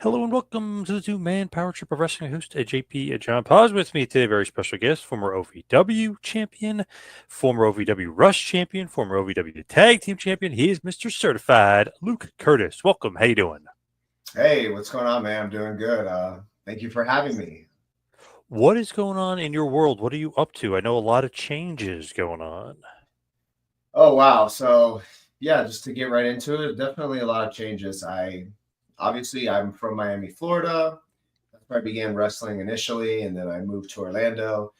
Hello and welcome to the two-man power trip of wrestling host JP John Poz. With me today, very special guest, former OVW champion, former OVW Rush champion, former OVW Tag Team champion. He is Mr. Certified Luke Kurtis. Welcome. How you doing? Hey, what's going on, man? I'm doing good. Thank you for having me. What is going on in your world? What are you up to? I know a lot of changes going on. Oh, wow. So, yeah, just to get right into it, definitely a lot of changes. I'm from Miami, Florida. That's where I began wrestling initially, and then I moved to Orlando.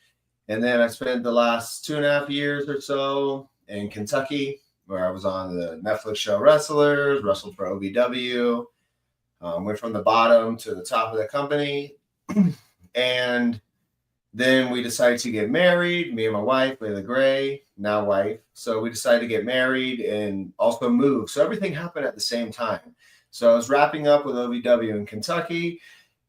And then I spent the last 2.5 years or so in Kentucky, where I was on the Netflix show Wrestlers, wrestled for OVW, went from the bottom to the top of the company. And then we decided to get married, me and my wife, Leila Grey, now wife. So we decided to get married and also move. So everything happened at the same time. So I was wrapping up with OVW in Kentucky,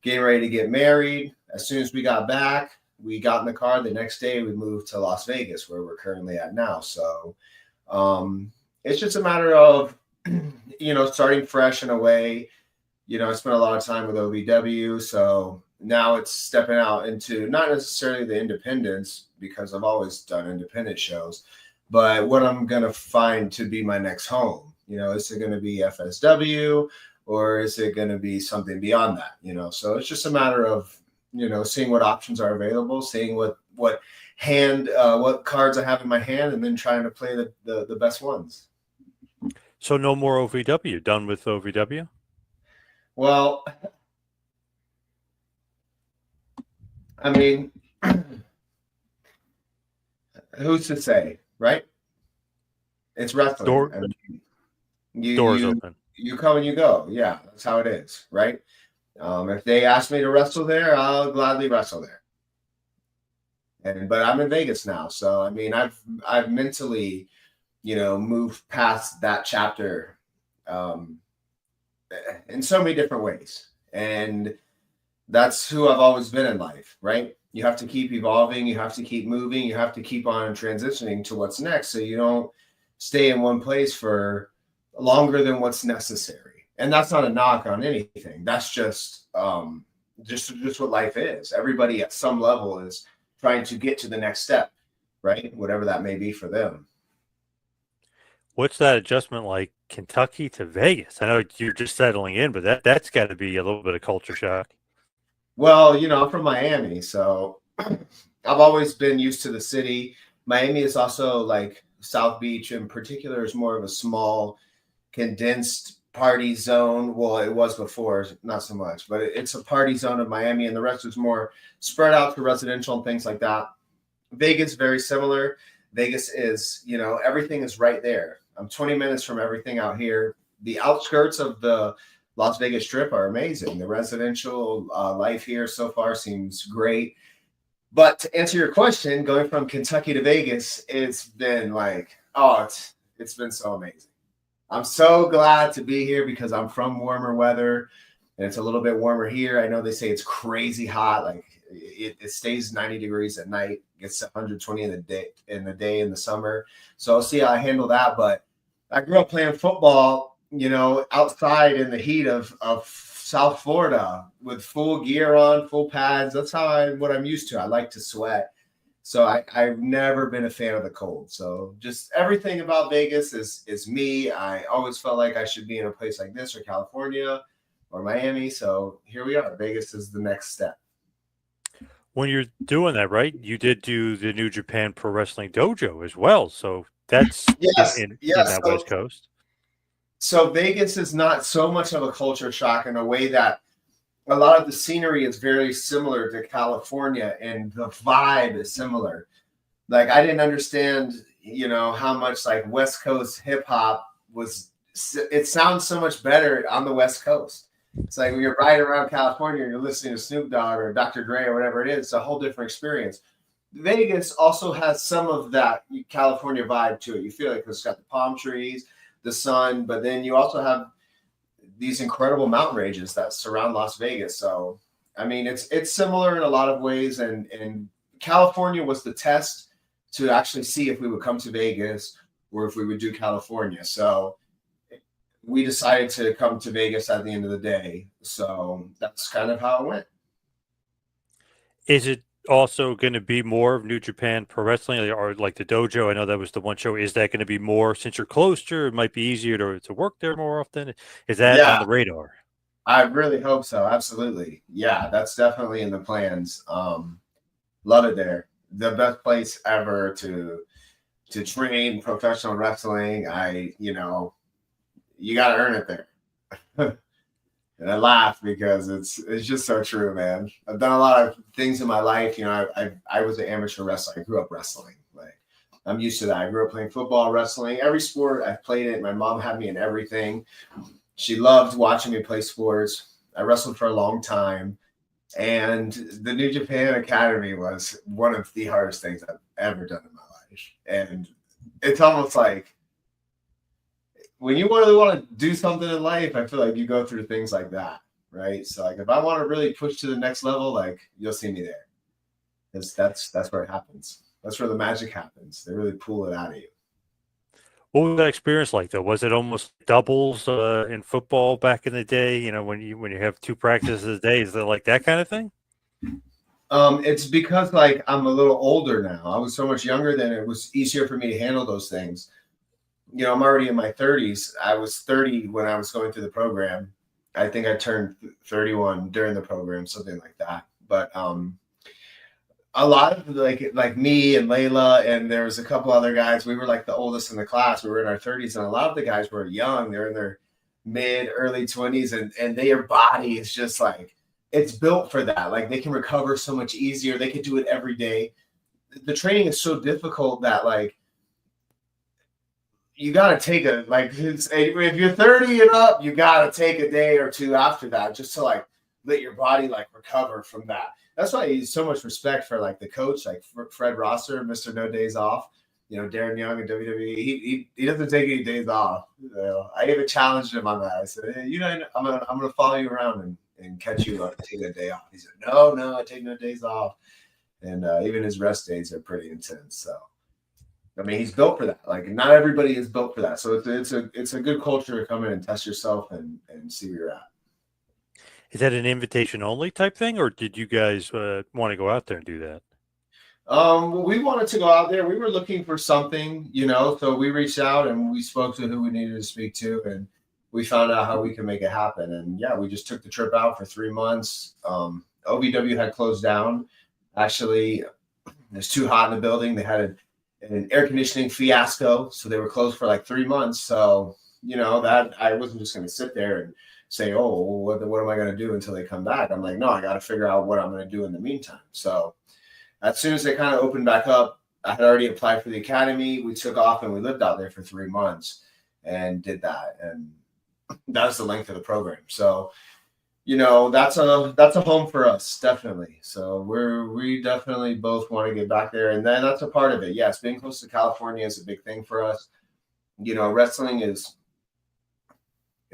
getting ready to get married. As soon as we got back, we got in the car. The next day, we moved to Las Vegas, where we're currently at now. So it's just a matter of, starting fresh in a way. I spent a lot of time with OVW. So now it's stepping out into not necessarily the independents, because I've always done independent shows, but what I'm going to find to be my next home. Is it going to be FSW, or is it going to be something beyond that? So it's just a matter of, seeing what options are available, seeing what cards I have in my hand, and then trying to play the best ones. So no more OVW. Done with OVW? Well, I mean, who's to say, right? It's wrestling. I mean, Doors open. You come and you go. Yeah, that's how it is, right? If they ask me to wrestle there, I'll gladly wrestle there. But I'm in Vegas now, so I mean, I've mentally, moved past that chapter, in so many different ways, and that's who I've always been in life, right? You have to keep evolving, you have to keep moving, you have to keep on transitioning to what's next, so you don't stay in one place for longer than what's necessary. And that's not a knock on anything. That's just what life is. Everybody at some level is trying to get to the next step, right? Whatever that may be for them. What's that adjustment like, Kentucky to Vegas? I know you're just settling in, but that's got to be a little bit of culture shock. Well, I'm from Miami, so I've always been used to the city. Miami is also like South Beach in particular is more of a small, condensed party zone. Well, it was before, not so much, but it's a party zone of Miami, and the rest is more spread out to residential and things like that. Vegas, very similar. Vegas is, everything is right there. I'm 20 minutes from everything out here. The outskirts of the Las Vegas Strip are amazing. The residential life here so far seems great. But to answer your question, going from Kentucky to Vegas, it's been like, it's been so amazing. I'm so glad to be here because I'm from warmer weather, and it's a little bit warmer here. I know they say it's crazy hot. Like it stays 90 degrees at night, gets 120 in the day in the summer. So I'll see how I handle that. But I grew up playing football, outside in the heat of South Florida with full gear on, full pads. That's what I'm used to. I like to sweat. So I've never been a fan of the cold. So just everything about Vegas is me. I always felt like I should be in a place like this, or California or Miami. So here we are. Vegas is the next step. When you're doing that, right? You did do the New Japan Pro Wrestling Dojo as well. So that's Yes. in that West Coast. So Vegas is not so much of a culture shock in a way that a lot of the scenery is very similar to California, and the vibe is similar. Like I didn't understand, how much like West Coast hip hop was. It sounds so much better on the West Coast. It's like when you're riding around California and you're listening to Snoop Dogg or Dr. Dre or whatever it is. It's a whole different experience. Vegas also has some of that California vibe to it. You feel like it's got the palm trees, the sun, but then you also have these incredible mountain ranges that surround Las Vegas. So, I mean, it's similar in a lot of ways. And California was the test to actually see if we would come to Vegas or if we would do California. So we decided to come to Vegas at the end of the day. So that's kind of how it went. Is it also going to be more of New Japan Pro Wrestling or like the dojo? I know that was the one show. Is that going to be more since you're closer? It might be easier to work there more often. Is that Yeah, on the radar? I really hope so. Absolutely. Yeah, that's definitely in the plans. Love it there. The best place ever to train professional wrestling. You got to earn it there. And I laugh because it's just so true, man. I've done a lot of things in my life. I was an amateur wrestler. I grew up wrestling. Like, I'm used to that. I grew up playing football, wrestling, every sport. I've played it. My mom had me in everything. She loved watching me play sports. I wrestled for a long time. And the New Japan Academy was one of the hardest things I've ever done in my life. And it's almost like when you really want to do something in life, I feel like you go through things like that, right? So like if I want to really push to the next level, like you'll see me there. Because that's where it happens. That's where the magic happens. They really pull it out of you. What was that experience like, though? Was it almost doubles in football back in the day? When you have two practices a day, is it like that kind of thing? It's because like I'm a little older now. I was so much younger then; it was easier for me to handle those things. I'm already in my 30s. I was 30 when I was going through the program. I think I turned 31 during the program, something like that. But a lot of like me and Leila, and there was a couple other guys. We were like the oldest in the class. We were in our 30s, and a lot of the guys were young. They're in their early 20s, and their body is just like it's built for that. Like they can recover so much easier. They can do it every day. The training is so difficult that like you got to take if you're 30 and up, you got to take a day or two after that just to like let your body like recover from that. That's why he's so much respect for like the coach, like Fred Rosser, Mr. No Days Off. Darren Young in WWE, he doesn't take any days off. I even challenged him on that. I said, hey, I'm gonna follow you around and catch you up, take a day off. He said, no, I take no days off. And even his rest days are pretty intense. So I mean, he's built for that. Like not everybody is built for that. So it's a good culture to come in and test yourself and see where you're at. Is that an invitation only type thing, or did you guys want to go out there and do that? We wanted to go out there. We were looking for something, so we reached out and we spoke to who we needed to speak to, and we found out how we can make it happen. And yeah, we just took the trip out for 3 months. OVW had closed down. Actually, it's too hot in the building. They had an air conditioning fiasco, so they were closed for like 3 months. So, that I wasn't just going to sit there and say, oh, what am I going to do until they come back? I'm like, no, I got to figure out what I'm going to do in the meantime. So as soon as they kind of opened back up, I had already applied for the academy. We took off and we lived out there for 3 months and did that. And that's the length of the program. So, that's a home for us, definitely. So we definitely both want to get back there. And then that's a part of it. Yes, being close to California is a big thing for us. Wrestling is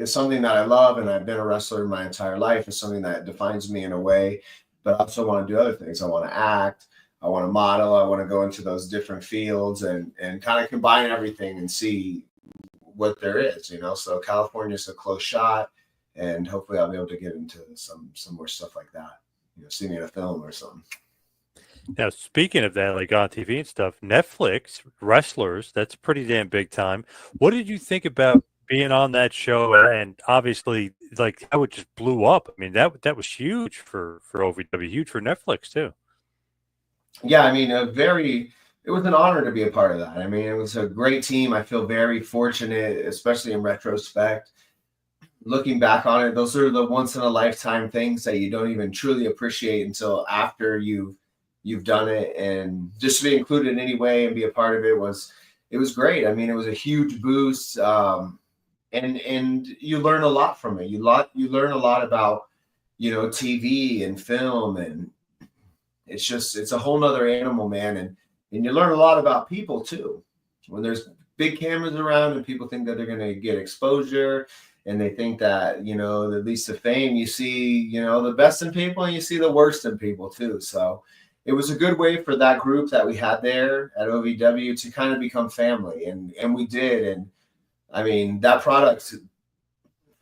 something that I love, and I've been a wrestler my entire life. It's something that defines me in a way, but I also want to do other things. I want to act, I want to model, I want to go into those different fields and kind of combine everything and see what there is, So California is a close shot, and hopefully I'll be able to get into some more stuff like that. See me in a film or something. Now, speaking of that, like on TV and stuff, Netflix wrestlers, that's pretty damn big time. What did you think about being on that show? And obviously, like how it just blew up. I mean, that was huge for OVW, huge for Netflix too. Yeah, I mean, it was an honor to be a part of that. I mean, it was a great team. I feel very fortunate, especially in retrospect. Looking back on it, those are the once in a lifetime things that you don't even truly appreciate until after you've done it. And just to be included in any way and be a part of it was great. I mean, it was a huge boost. And you learn a lot from it. You learn a lot about, TV and film, and it's a whole nother animal, man. And you learn a lot about people too. When there's big cameras around and people think that they're going to get exposure, and they think that, at least the fame, you see, the best in people and you see the worst in people too. So it was a good way for that group that we had there at OVW to kind of become family. And we did. And I mean, that product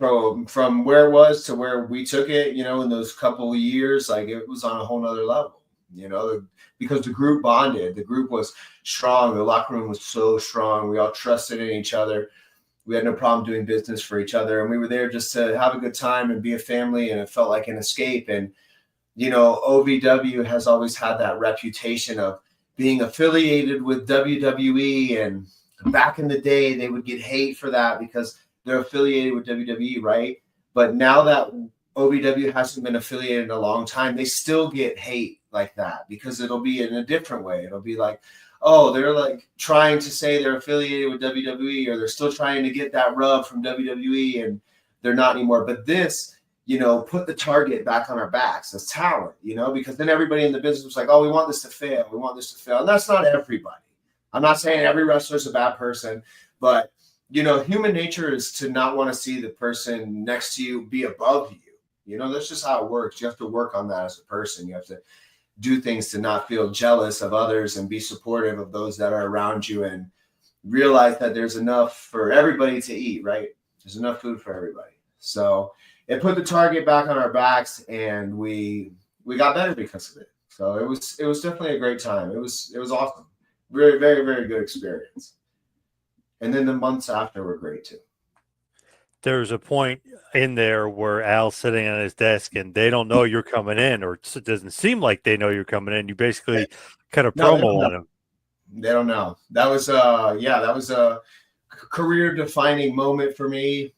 from where it was to where we took it, you know, in those couple of years, like it was on a whole nother level, you know, because the group bonded, the group was strong, the locker room was so strong, we all trusted in each other, we had no problem doing business for each other, and we were there just to have a good time and be a family, and it felt like an escape. And you know, OVW has always had that reputation of being affiliated with WWE, and back in the day they would get hate for that because they're affiliated with WWE, right? But now that OVW hasn't been affiliated in a long time, they still get hate like that because it'll be in a different way. It'll be like, oh, they're like trying to say they're affiliated with WWE, or they're still trying to get that rub from WWE, and they're not anymore. But this, you know, put the target back on our backs as talent, you know, because then everybody in the business was like, oh, we want this to fail. We want this to fail. And that's not everybody. I'm not saying every wrestler is a bad person, but, you know, human nature is to not want to see the person next to you be above you. You know, that's just how it works. You have to work on that as a person. You have to do things to not feel jealous of others and be supportive of those that are around you, and realize that there's enough for everybody to eat, right? There's enough food for everybody. So it put the target back on our backs, and we got better because of it. So it was definitely a great time. It was awesome. Very, very, very good experience. And then the months after were great too. There's a point in there where Al's sitting on his desk and they don't know you're coming in, or it doesn't seem like they know you're coming in. You basically cut a promo on him. They don't know. That was that was a career defining moment for me.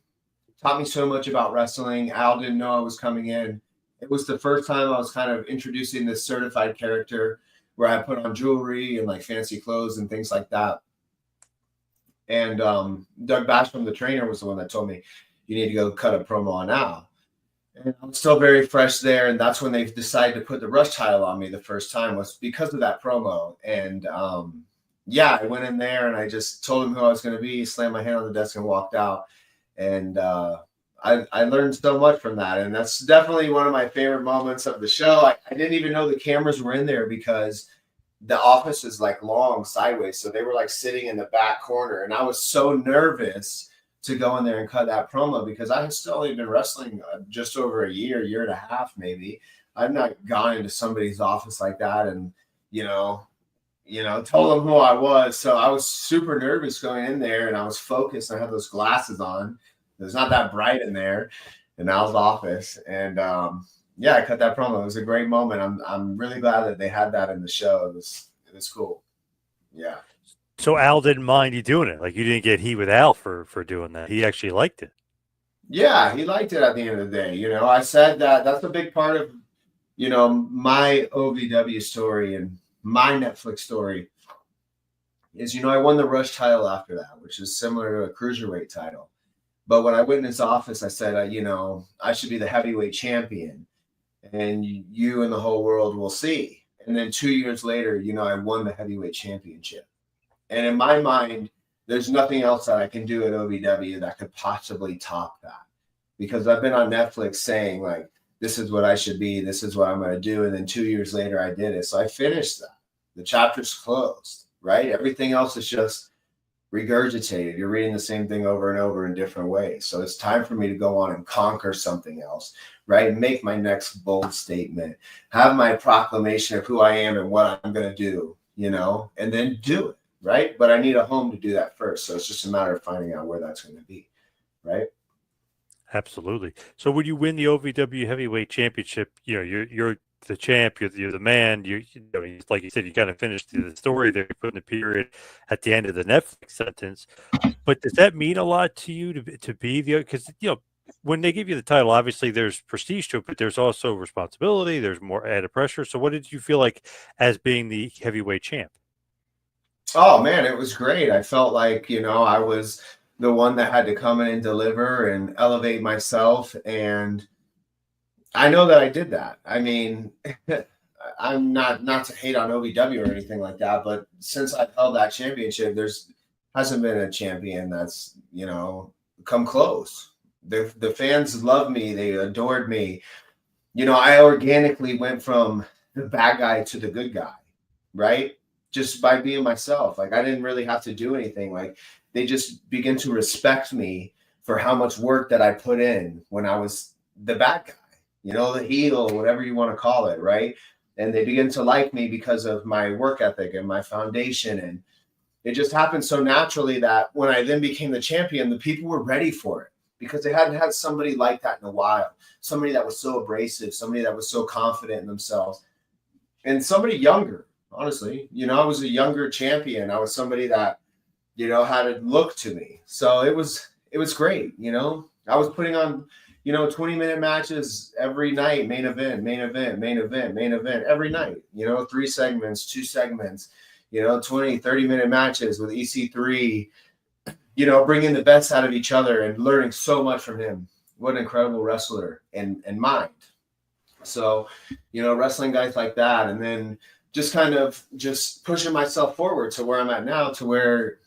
Taught me so much about wrestling. Al didn't know I was coming in. It was the first time I was kind of introducing this certified character where I put on jewelry and like fancy clothes and things like that. And Doug Basham, the trainer, was the one that told me, you need to go cut a promo on Al. And I'm still very fresh there. And that's when they decided to put the Rush title on me the first time, was because of that promo. And I went in there and I just told him who I was going to be, slammed my hand on the desk and walked out. And I learned so much from that. And that's definitely one of my favorite moments of the show. I didn't even know the cameras were in there because the office is like long sideways. So they were like sitting in the back corner. And I was so nervous to go in there and cut that promo because I had still only been wrestling just over a year and a half, maybe. I've not gone into somebody's office like that and, told them who I was. So I was super nervous going in there, and I was focused. I had those glasses on. It was not that bright in there in Al's office. And I cut that promo. It was a great moment. I'm really glad that they had that in the show. It was cool. Yeah. So Al didn't mind you doing it. Like, you didn't get heat with Al for doing that. He actually liked it. Yeah, he liked it at the end of the day. I said that's a big part of, my OVW story and my Netflix story is, I won the Rush title after that, which is similar to a cruiserweight title. But when I went in his office, I said, I should be the heavyweight champion, and you and the whole world will see. And then 2 years later, I won the heavyweight championship. And in my mind, there's nothing else that I can do at OVW that could possibly top that, because I've been on Netflix saying, like, this is what I should be, this is what I'm going to do. And then 2 years later, I did it. So I finished that. The chapter's closed, right? Everything else is just regurgitated. You're reading the same thing over and over in different ways. So it's time for me to go on and conquer something else, right? Make my next bold statement, have my proclamation of who I am and what I'm going to do, and then do it, right? But I need a home to do that first. So it's just a matter of finding out where that's going to be, right? Absolutely. So when you win the OVW Heavyweight Championship, you're the champ, you're the man. Like you said, you kind of finished the story there. You put in the period at the end of the Netflix sentence. But does that mean a lot to you to be the? Because when they give you the title, obviously there's prestige to it, but there's also responsibility. There's more added pressure. So what did you feel like as being the heavyweight champ? Oh man, it was great. I felt like I was the one that had to come in and deliver and elevate myself. And I know that I did that. I mean, I'm not to hate on OVW or anything like that, but since I've held that championship, hasn't been a champion that's, come close. The fans love me. They adored me. I organically went from the bad guy to the good guy, right? Just by being myself. Like, I didn't really have to do anything. Like, they just begin to respect me for how much work that I put in when I was the bad guy, you know, the heel, whatever you want to call it, right? And they begin to like me because of my work ethic and my foundation. And it just happened so naturally that when I then became the champion, the people were ready for it because they hadn't had somebody like that in a while. Somebody that was so abrasive, somebody that was so confident in themselves, and somebody younger, honestly. You know, I was a younger champion. I was somebody that, you know, had a look to me. So it was great. You know, I was putting on, you know, 20-minute matches every night, main event, every night, you know, 3 segments, 2 segments, you know, 20, 30-minute matches with EC3, you know, bringing the best out of each other and learning so much from him. What an incredible wrestler and mind. So, you know, wrestling guys like that, and then just kind of just pushing myself forward to where I'm at now, to where,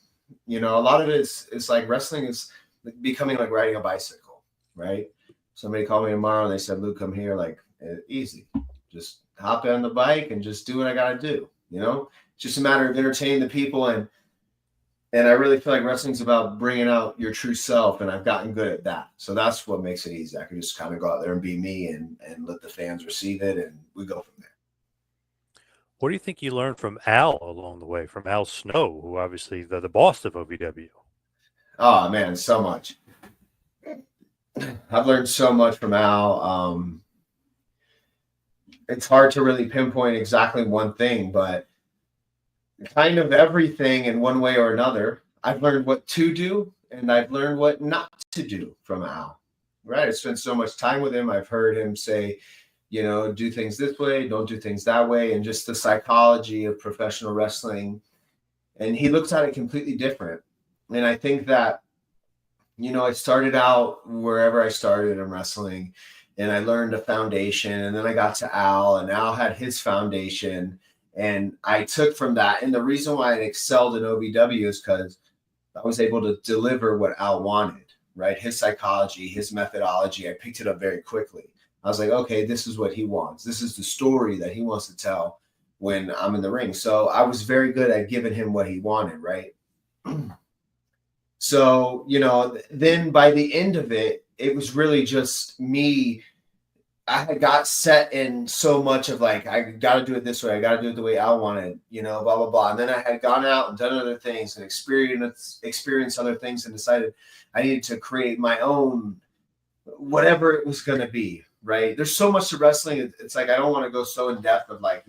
you know, a lot of it is like wrestling is becoming like riding a bicycle, right? Somebody called me tomorrow and they said, Luke, come here, like easy. Just hop on the bike and just do what I got to do. You know, it's just a matter of entertaining the people. And I really feel like wrestling's about bringing out your true self. And I've gotten good at that. So that's what makes it easy. I can just kind of go out there and be me and let the fans receive it. And we go from there. What do you think you learned from Al along the way, from Al Snow, who obviously the boss of OVW? Oh, man, so much. I've learned so much from Al. It's hard to really pinpoint exactly one thing, but kind of everything in one way or another. I've learned what to do, and I've learned what not to do from Al. Right? I spent so much time with him. I've heard him say, you know, do things this way, don't do things that way, and just the psychology of professional wrestling. And he looks at it completely different. And I think that, you know, I started out wherever I started in wrestling, and I learned a foundation, and then I got to Al, and Al had his foundation, and I took from that. And the reason why I excelled in OVW is because I was able to deliver what Al wanted, right? His psychology, his methodology. I picked it up very quickly. I was like, okay, this is what he wants. This is the story that he wants to tell when I'm in the ring. So I was very good at giving him what he wanted, right? So, you know, then by the end of it, it was really just me. I had got set in so much of like, I got to do it this way. I got to do it the way Al wanted, you know, blah, blah, blah. And then I had gone out and done other things and experienced other things and decided I needed to create my own, whatever it was going to be, right? There's so much to wrestling. It's like, I don't want to go so in depth of like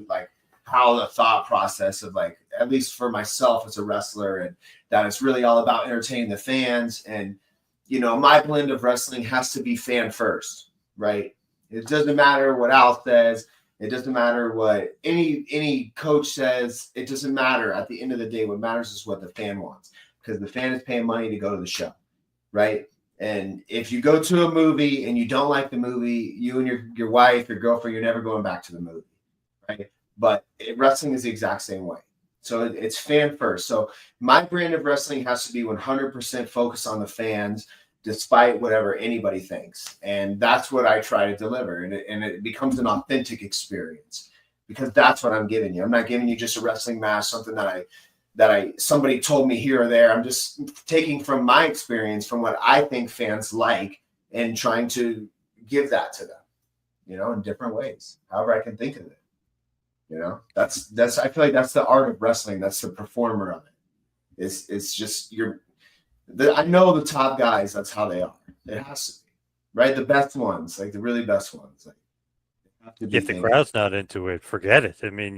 how the thought process of like, at least for myself as a wrestler, and that it's really all about entertaining the fans. And, you know, my blend of wrestling has to be fan first, right? It doesn't matter what Al says. It doesn't matter what any coach says. It doesn't matter. At the end of the day, what matters is what the fan wants, because the fan is paying money to go to the show, right? And if you go to a movie and you don't like the movie, you and your wife, your girlfriend, you're never going back to the movie, right? But wrestling is the exact same way. So it's fan first. So my brand of wrestling has to be 100% focused on the fans, despite whatever anybody thinks. And that's what I try to deliver. And it becomes an authentic experience, because that's what I'm giving you. I'm not giving you just a wrestling match, something that somebody told me here or there. I'm just taking from my experience, from what I think fans like, and trying to give that to them, you know, in different ways, however I can think of it. You know, that's I feel like that's the art of wrestling. That's the performer of it. It's just I know the top guys, that's how they are. It has to be, right? The best ones, like the really best ones. Like, if the crowd's not into it, forget it. I mean,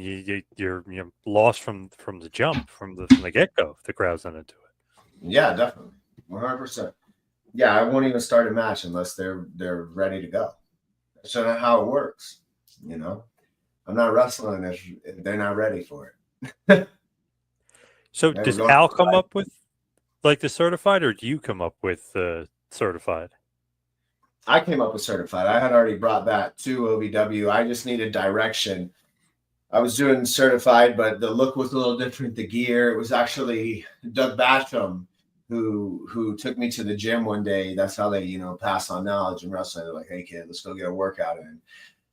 you're lost from the jump, from the get-go, if the crowd's not into it. Yeah, definitely. 100%. Yeah, I won't even start a match unless they're ready to go. That's not how it works, you know? I'm not wrestling if they're not ready for it. So does Al come up with like the certified, or do you come up with certified? I came up with certified. I had already brought that to OVW. I just needed direction. I was doing certified, but the look was a little different. The gear, it was actually Doug Basham who took me to the gym one day. That's how they, you know, pass on knowledge in wrestling. They're like, hey kid, let's go get a workout in.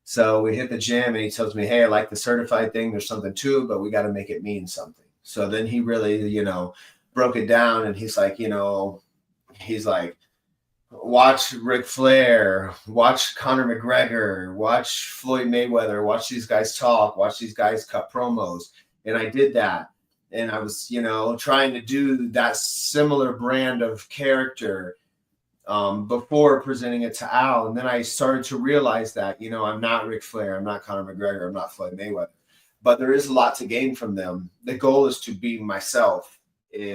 So we hit the gym and he tells me, hey, I like the certified thing. There's something to it, but we got to make it mean something. So then he really, you know, broke it down, and he's like, you know, he's like, watch Ric Flair, watch Conor McGregor, watch Floyd Mayweather, watch these guys talk, watch these guys cut promos. And I did that. And I was, trying to do that similar brand of character before presenting it to Al. And then I started to realize that, I'm not Ric Flair, I'm not Conor McGregor, I'm not Floyd Mayweather. But there is a lot to gain from them. The goal is to be myself,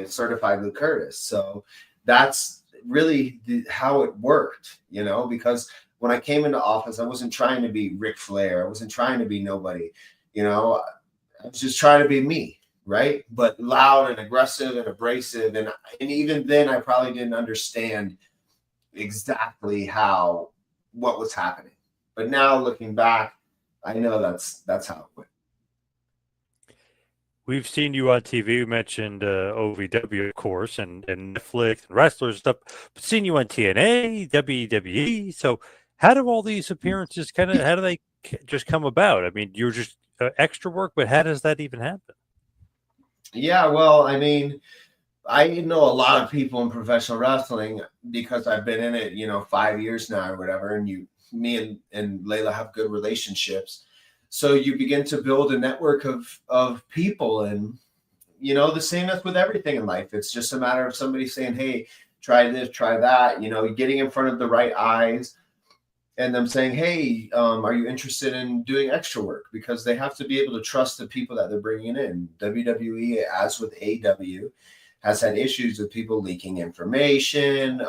certified Luke Kurtis. So that's really how it worked, because when I came into office, I wasn't trying to be Ric Flair. I wasn't trying to be nobody, I was just trying to be me, right? But loud and aggressive and abrasive. And even then, I probably didn't understand exactly what was happening. But now looking back, I know that's how it went. We've seen you on TV. You mentioned OVW, of course, and Netflix and wrestlers and stuff. But seen you on TNA, WWE. So, how do all these appearances how do they just come about? I mean, you're just extra work, but how does that even happen? Yeah, well, I mean, I know a lot of people in professional wrestling because I've been in it, 5 years now or whatever. And me and Leila have good relationships. So you begin to build a network of people, and the same as with everything in life. It's just a matter of somebody saying, "Hey, try this, try that." Getting in front of the right eyes, and them saying, "Hey, are you interested in doing extra work?" Because they have to be able to trust the people that they're bringing in. WWE, as with AEW, has had issues with people leaking information,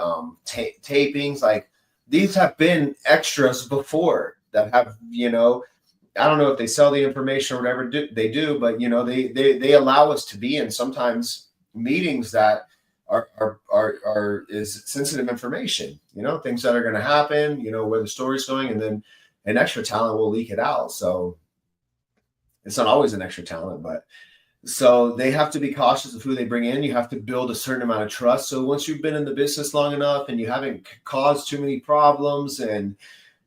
tapings. Like these have been extras before that have I don't know if they sell the information or whatever they do, but they allow us to be in sometimes meetings that are is sensitive information, things that are going to happen, where the story's going, and then an extra talent will leak it out. So it's not always an extra talent, but so they have to be cautious of who they bring in. You have to build a certain amount of trust. So once you've been in the business long enough and you haven't caused too many problems and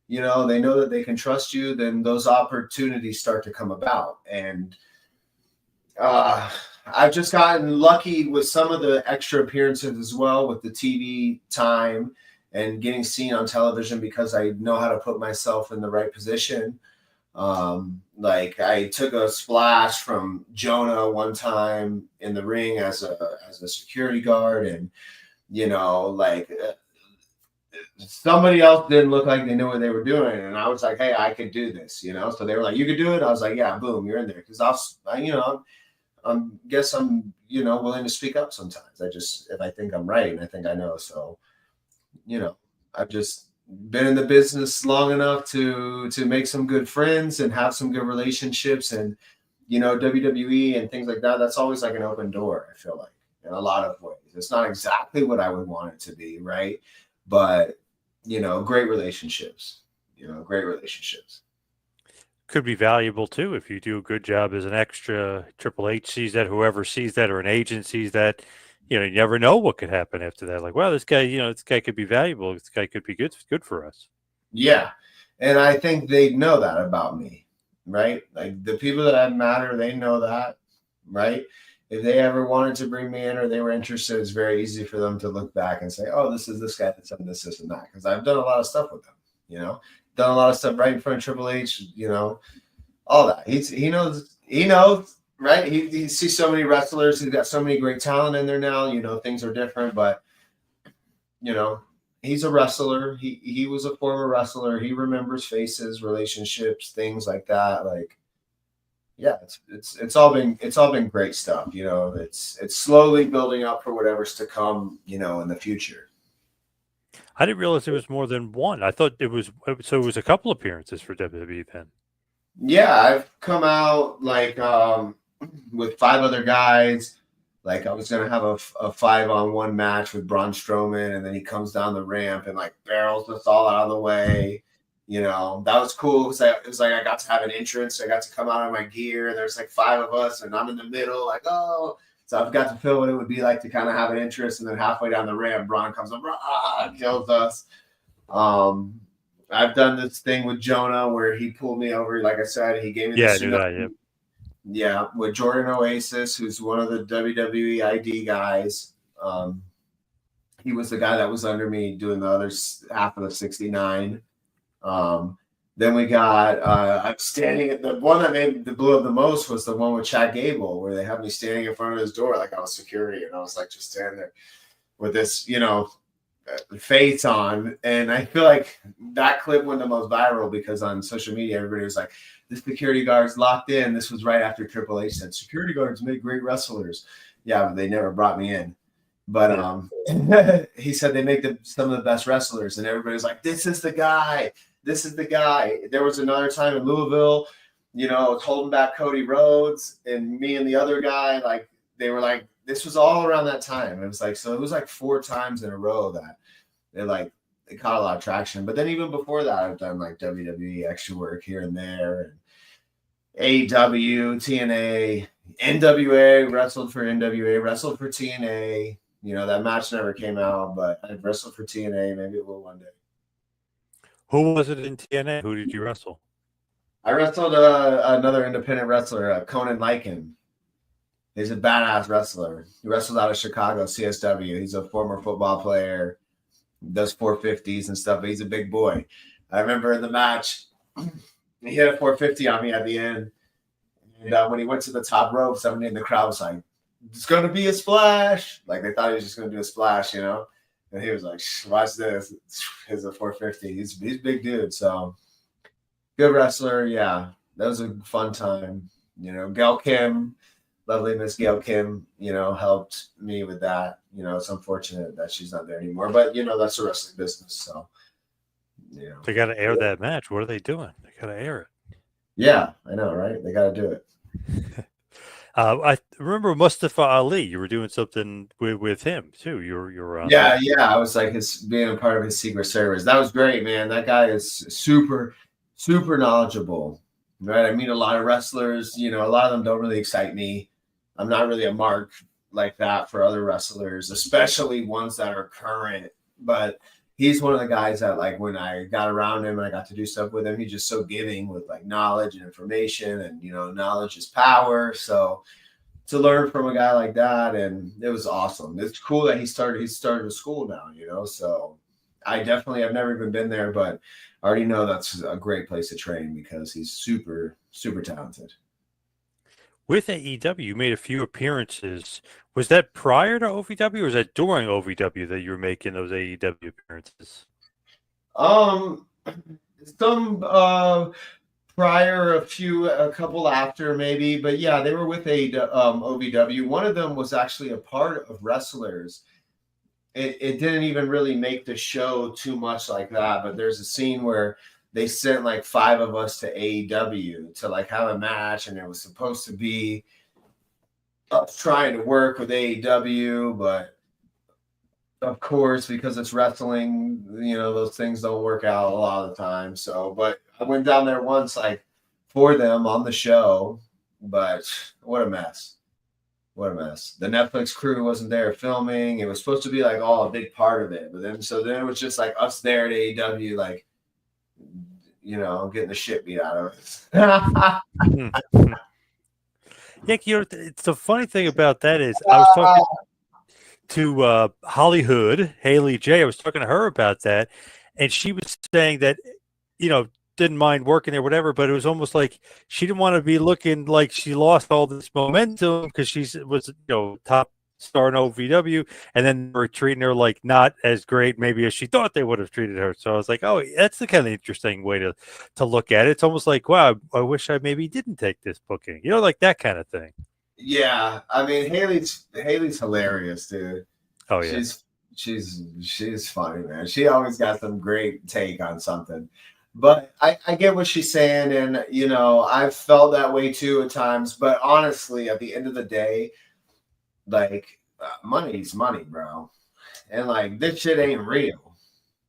they know that they can trust you, then those opportunities start to come about. And I've just gotten lucky with some of the extra appearances as well with the TV time and getting seen on television because I know how to put myself in the right position. Like I took a splash from Jonah one time in the ring as a security guard, and somebody else didn't look like they knew what they were doing, and I was like, "Hey, I could do this," So they were like, "You could do it." I was like, "Yeah, boom, you're in there." Because I'm willing to speak up sometimes. If I think I'm right and I think I know. So, I've just been in the business long enough to make some good friends and have some good relationships, and WWE and things like that. That's always like an open door. I feel like in a lot of ways, it's not exactly what I would want it to be, right? But great relationships. Could be valuable too if you do a good job as an extra. Triple H sees that, whoever sees that, or an agent sees that. You never know what could happen after that. Like, well, this guy could be valuable. This guy could be good for us. Yeah, and I think they know that about me, right? Like the people that matter, they know that, right? If they ever wanted to bring me in or they were interested, it's very easy for them to look back and say, "Oh, this is this guy that's done this, and that." Because I've done a lot of stuff with them, done a lot of stuff right in front of Triple H, all that. He knows, right? He sees so many wrestlers. He's got so many great talent in there now. Things are different, but he's a wrestler. He was a former wrestler. He remembers faces, relationships, things like that. Like, yeah, it's all been great stuff. It's slowly building up for whatever's to come, in the future. I didn't realize it was more than one. I thought it was a couple appearances for WWE then. Yeah, I've come out like with 5 other guys. Like I was gonna have a 5-on-1 match with Braun Strowman, and then he comes down the ramp and like barrels us all out of the way. That was cool because it was like I got to have an entrance. I got to come out of my gear, and there's like 5 of us, and I'm in the middle, like, oh. So I've got to feel what it would be like to kind of have an entrance, and then halfway down the ramp, Braun comes up, kills us. I've done this thing with Jonah where he pulled me over. Like I said, he gave me I knew that. Yeah. Yeah, with Jordan Oasis, who's one of the WWE ID guys. he was the guy that was under me doing the other half of the 69. Then we got I'm standing at the one that made the blew up the most was the one with Chad Gable, where they had me standing in front of his door like I was security, and I was like just standing there with this, face on. And I feel like that clip went the most viral because on social media everybody was like, the security guard's locked in. This was right after Triple H said security guards make great wrestlers. Yeah, but they never brought me in. But he said they make some of the best wrestlers, and everybody's like, this is the guy. This is the guy. There was another time in Louisville, holding back Cody Rhodes, and me and the other guy, like, they were like, this was all around that time. It was like, so it was like 4 times in a row that they caught a lot of traction. But then even before that, I've done like WWE extra work here and there, and AEW, TNA, NWA, wrestled for NWA, wrestled for TNA. That match never came out, but I wrestled for TNA. Maybe it will one day. Who was it in TNA? Who did you wrestle? I wrestled another independent wrestler, Conan Lycan. He's a badass wrestler. He wrestled out of Chicago, CSW. He's a former football player, does 450s and stuff, but he's a big boy. I remember in the match, he hit a 450 on me at the end. And when he went to the top rope, somebody in the crowd was like, it's going to be a splash. Like, they thought he was just going to do a splash, And he was like, watch this. It's a 450. He's a big dude. So, good wrestler. Yeah, that was a fun time. Gail Kim, lovely Miss Gail Kim, helped me with that. It's unfortunate that she's not there anymore. But, that's the wrestling business. So, They got to air that match. What are they doing? They got to air it. Yeah, I know, right? They got to do it. I remember Mustafa Ali. You were doing something with him too. You're on. Yeah. I was like being a part of his Secret Service. That was great, man. That guy is super, super knowledgeable. Right? I meet a lot of wrestlers. A lot of them don't really excite me. I'm not really a mark like that for other wrestlers, especially ones that are current. But he's one of the guys that, like, when I got around him and I got to do stuff with him, he's just so giving with like knowledge and information, and knowledge is power. So to learn from a guy like that, and it was awesome. It's cool that he started a school now, so I've never even been there, but I already know that's a great place to train because he's super, super talented. With AEW, you made a few appearances. Was that prior to OVW, or was that during OVW that you were making those AEW appearances? Some prior, a couple after maybe, but yeah, they were with OVW. One of them was actually a part of Wrestlers. It didn't even really make the show too much like that, but there's a scene where they sent like 5 of us to AEW to like have a match, and it was supposed to be us trying to work with AEW, but of course, because it's wrestling, those things don't work out a lot of the time. So, but I went down there once, like, for them on the show, but what a mess. What a mess. The Netflix crew wasn't there filming. It was supposed to be like all a big part of it, but then it was just like us there at AEW, like, getting the shit beat out of us. Yeah, it's the funny thing about that is I was talking to Hollywood, Haley J. I was talking to her about that, and she was saying that, didn't mind working there, whatever, but it was almost like she didn't want to be looking like she lost all this momentum because she was, top star in OVW, and then we're treating her like not as great maybe as she thought they would have treated her. So I was like, oh, that's the kind of interesting way to look at it. It's almost like, wow, I wish I maybe didn't take this booking, like that kind of thing. Yeah, I mean, Haley's hilarious, dude. Oh yeah, she's funny, man. She always got some great take on something. But I get what she's saying, and I've felt that way too at times. But honestly, at the end of the day, like, money's money, bro. And like, this shit ain't real.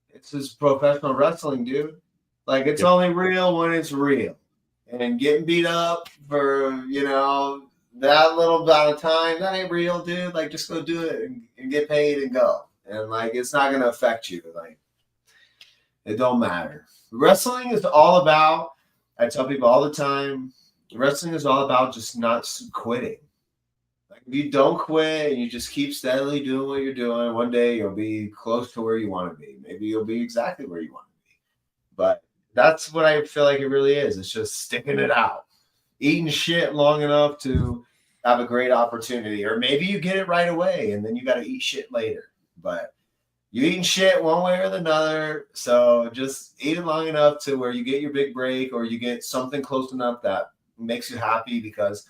It's just professional wrestling, dude. Like, it's only real when it's real. And getting beat up for that little amount of time, that ain't real, dude. Like, just go do it and get paid and go. And like, it's not gonna affect you. Like, it don't matter. Wrestling is all about, I tell people all the time, wrestling is all about just not quitting. Like if you don't quit and you just keep steadily doing what you're doing, one day you'll be close to where you want to be. Maybe you'll be exactly where you want to be. But that's what I feel like it really is. It's just sticking it out, eating shit long enough to have a great opportunity. Or maybe you get it right away and then you got to eat shit later. But you're eating shit one way or another. So just eat it long enough to where you get your big break or you get something close enough that makes you happy, because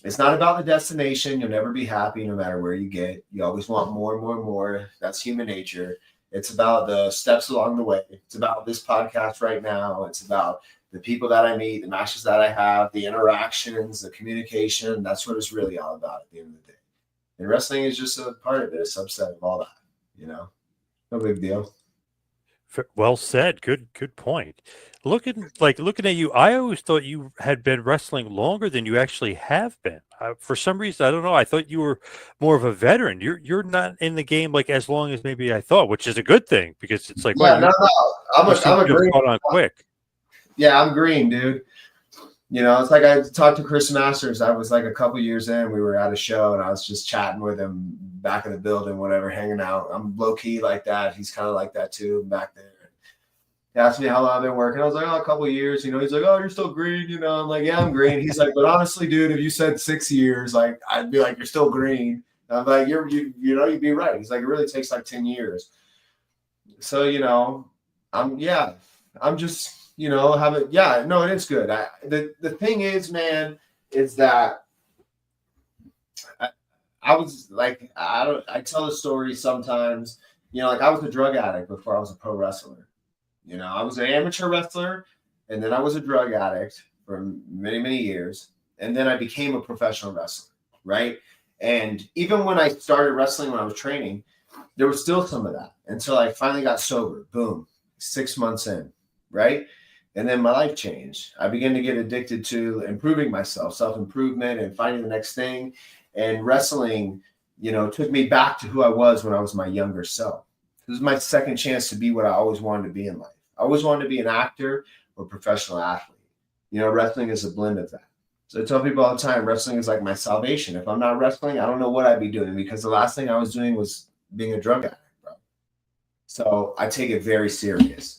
it's not about the destination. You'll never be happy no matter where you get. You always want more and more and more. That's human nature. It's about the steps along the way. It's about this podcast right now. It's about the people that I meet, the matches that I have, the interactions, the communication. That's what it's really all about at the end of the day. And wrestling is just a part of it, a subset of all that. No big deal. Well said. Good point. Looking at you, I always thought you had been wrestling longer than you actually have been. For some reason, I don't know. I thought you were more of a veteran. You're not in the game like as long as maybe I thought, which is a good thing, because it's like, yeah, no. I'm a green. Caught on quick. Yeah, I'm green, dude. It's like I talked to Chris Masters. I was like a couple years in. We were at a show, and I was just chatting with him back in the building, whatever, hanging out. I'm low key like that. He's kind of like that too back there. He asked me how long I've been working. I was like, a couple of years. He's like, oh, you're still green. I'm like, yeah, I'm green. He's like, but honestly, dude, if you said 6 years, like I'd be like, you're still green. And I'm like, you'd be right. He's like, it really takes like 10 years. So I'm just. It is good. The thing is, man, is that I was like, I tell the story sometimes, like I was a drug addict before I was a pro wrestler. I was an amateur wrestler, and then I was a drug addict for many, many years. And then I became a professional wrestler, right? And even when I started wrestling, when I was training, there was still some of that until I finally got sober. Boom, 6 months in, right? And then my life changed. I began to get addicted to improving myself, self-improvement, and finding the next thing. And wrestling, took me back to who I was when I was my younger self. This was my second chance to be what I always wanted to be in life. I always wanted to be an actor or professional athlete. Wrestling is a blend of that. So I tell people all the time, wrestling is like my salvation. If I'm not wrestling, I don't know what I'd be doing, because the last thing I was doing was being a drug addict, bro. So I take it very serious.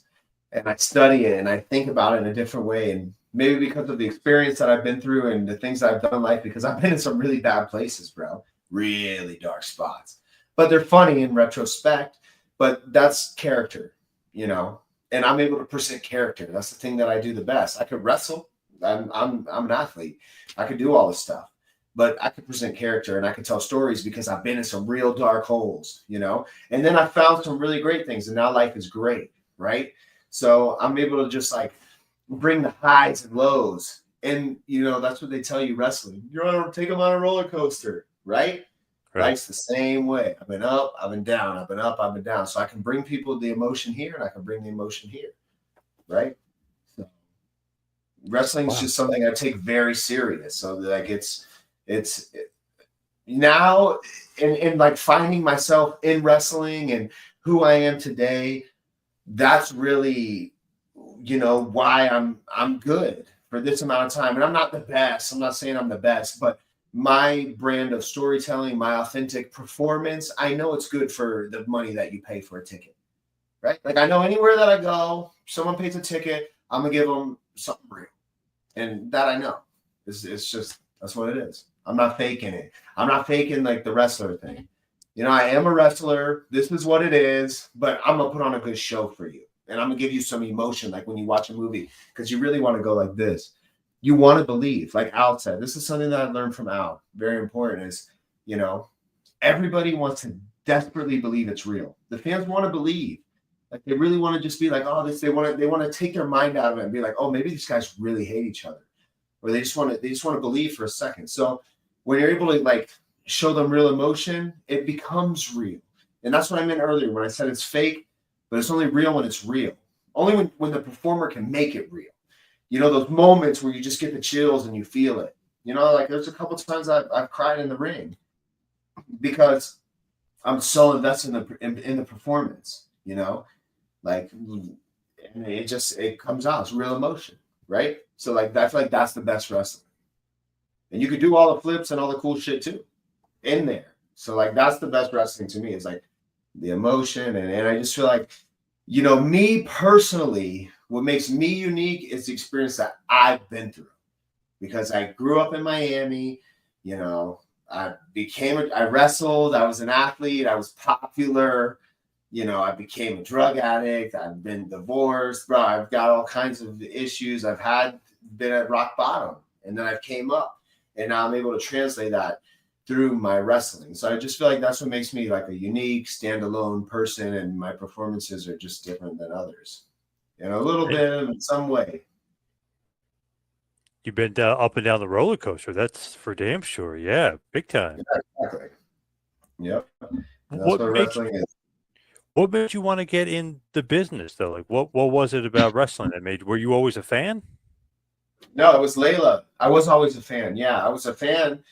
And I study it and I think about it in a different way. And maybe because of the experience that I've been through and the things that I've done in life, because I've been in some really bad places, bro. Really dark spots. But they're funny in retrospect. But that's character, and I'm able to present character. That's the thing that I do the best. I could wrestle. I'm an athlete. I could do all this stuff. But I could present character and I could tell stories because I've been in some real dark holes, And then I found some really great things, and now life is great, right? So I'm able to just like bring the highs and lows. And, that's what they tell you wrestling. You're going to take them on a roller coaster, right? Life's the same way. I've been up, I've been down, I've been up, I've been down. So I can bring people the emotion here and I can bring the emotion here, right? So wrestling is just something I take very serious. So like it's now in like finding myself in wrestling and who I am today. That's really, why I'm good for this amount of time. And I'm not the best. I'm not saying I'm the best, but my brand of storytelling, my authentic performance, I know it's good for the money that you pay for a ticket, right? Like I know anywhere that I go, someone pays a ticket, I'm gonna give them something real. And that I know. It's just, that's what it is. I'm not faking it. I'm not faking like the wrestler thing. I am a wrestler. This is what it is, but I'm going to put on a good show for you. And I'm going to give you some emotion, like when you watch a movie, because you really want to go like this. You want to believe, like Al said. This is something that I learned from Al. Very important is, everybody wants to desperately believe it's real. The fans want to believe. Like they really want to just be like, oh, this. They want to take their mind out of it and be like, oh, maybe these guys really hate each other, or they just want to believe for a second. So when you're able to like show them real emotion, it becomes real. And that's what I meant earlier when I said it's fake, but it's only real when it's real. Only when the performer can make it real. Those moments where you just get the chills and you feel it. Like there's a couple of times I've cried in the ring because I'm so invested in the performance, like, and it comes out. It's real emotion, right? So like, that's the best wrestling. And you could do all the flips and all the cool shit too in there. So like that's the best wrestling to me, is like the emotion. And I just feel like, me personally, what makes me unique is the experience that I've been through. Because I grew up in Miami, I wrestled, I was an athlete, I was popular, I became a drug addict, I've been divorced, bro, I've got all kinds of issues. Been at rock bottom, and then I came up, and now I'm able to translate that through my wrestling. So I just feel like that's what makes me like a unique standalone person, and my performances are just different than others in a little bit in some way. You've been up and down the roller coaster. That's for damn sure. Yeah, big time. Yeah, exactly. Yep. That's what wrestling is. What made you want to get in the business though? Like what was it about wrestling that made, were you always a fan? No, it was Leila. I was always a fan. Yeah, I was a fan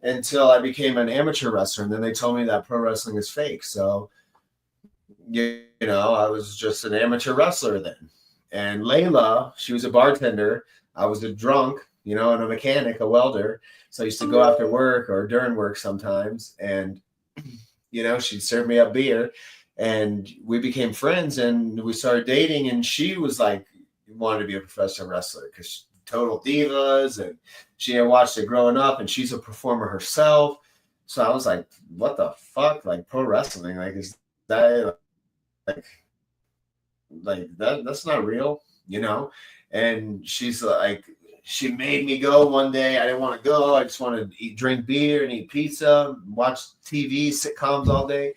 until I became an amateur wrestler, and then they told me that pro wrestling is fake. So, I was just an amateur wrestler then. And Leila, she was a bartender. I was a drunk, and a mechanic, a welder. So I used to go after work or during work sometimes, and she'd serve me up beer, and we became friends, and we started dating. And she was like, wanted to be a professional wrestler because total divas, and she had watched it growing up, and she's a performer herself. So I was like, what the fuck? Like pro wrestling, like is that like that's not real, And she's like, she made me go one day. I didn't want to go. I just wanted to drink beer and eat pizza, watch TV, sitcoms all day.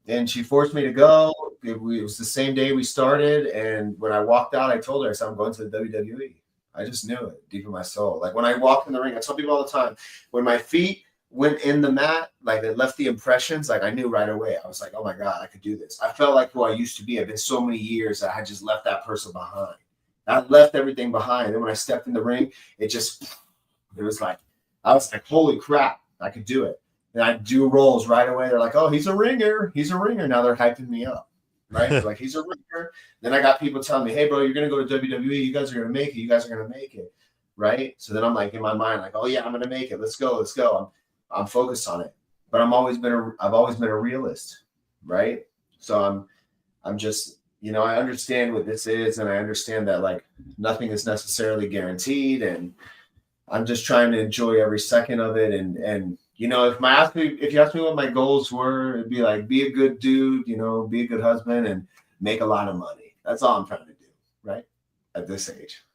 And she forced me to go. It was the same day we started. And when I walked out, I told her, I said, I'm going to the WWE. I just knew it deep in my soul. Like when I walked in the ring, I tell people all the time, when my feet went in the mat, like it left the impressions, like I knew right away. I was like, oh my God, I could do this. I felt like who I used to be. I've been so many years that I had just left that person behind. I left everything behind. And then when I stepped in the ring, it was like, I was like, holy crap, I could do it. And I do rolls right away. They're like, oh, he's a ringer. He's a ringer. Now they're hyping me up. Right? They're like, he's a ringer. Then I got people telling me, hey, bro, you're going to go to WWE. You guys are going to make it. You guys are going to make it. Right? So then I'm like, in my mind, like, oh yeah, I'm going to make it. Let's go. Let's go. I'm focused on it. But I've always been a realist. Right? So I'm just, I understand what this is, and I understand that like nothing is necessarily guaranteed, and I'm just trying to enjoy every second of it. And if you ask me what my goals were, it'd be like, be a good dude, be a good husband, and make a lot of money. That's all I'm trying to do, right? At this age.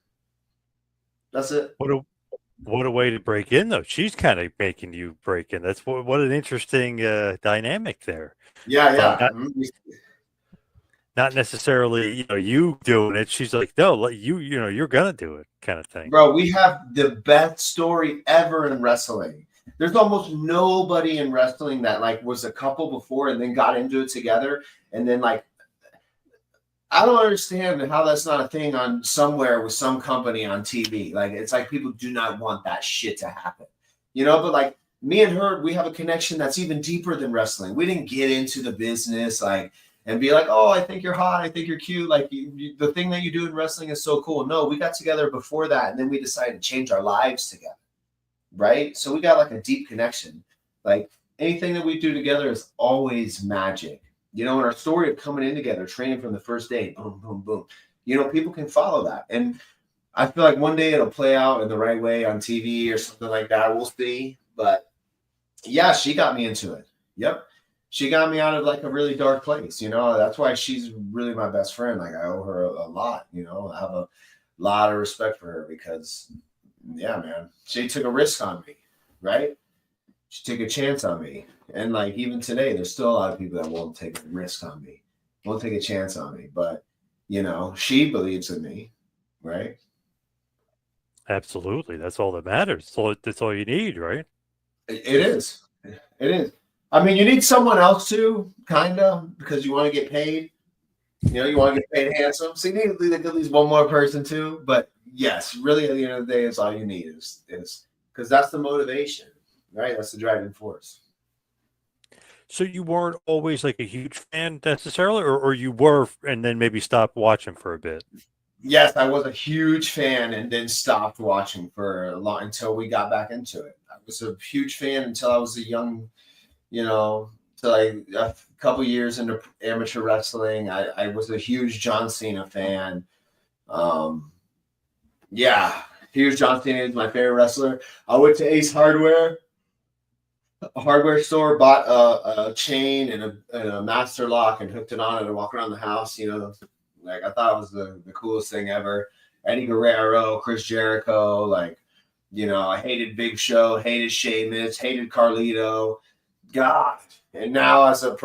That's it. What a way to break in, though. She's kind of making you break in. That's what an interesting dynamic there. Yeah. Not necessarily, you doing it. She's like, no, you're gonna do it, kind of thing. Bro, we have the best story ever in wrestling. There's almost nobody in wrestling that like was a couple before and then got into it together, and then like, I don't understand how that's not a thing on somewhere with some company on TV. Like it's like people do not want that shit to happen, But like me and her, we have a connection that's even deeper than wrestling. We didn't get into the business like. And be like, oh, I think you're hot. I think you're cute. Like the thing that you do in wrestling is so cool. No, we got together before that, and then we decided to change our lives together, right? So we got like a deep connection. Like anything that we do together is always magic. And our story of coming in together, training from the first day, boom, boom, boom. People can follow that. And I feel like one day it'll play out in the right way on TV or something like that. We'll see. But yeah, she got me into it. Yep. She got me out of like a really dark place, That's why she's really my best friend. Like I owe her a lot, I have a lot of respect for her because, yeah, man, she took a risk on me, right? She took a chance on me, and like even today, there's still a lot of people that won't take a risk on me, won't take a chance on me. But she believes in me, right? Absolutely, that's all that matters. So that's all you need, right? It is. It is. I mean, you need someone else too, kind of, because you want to get paid. You want to get paid handsome. So you need at least one more person too. But yes, really, at the end of the day, it's all you need is because that's the motivation, right? That's the driving force. So you weren't always like a huge fan necessarily, or you were, and then maybe stopped watching for a bit. Yes, I was a huge fan and then stopped watching for a long until we got back into it. I was a huge fan until I was a young, till a couple years into amateur wrestling. I was a huge John Cena fan. Um, yeah, huge John Cena is my favorite wrestler. I went to Ace Hardware, a hardware store, bought a chain and a master lock and hooked it on and walked around the house, like I thought it was the coolest thing ever. Eddie Guerrero, Chris Jericho, I hated Big Show, hated Sheamus, hated Carlito. God. And now as a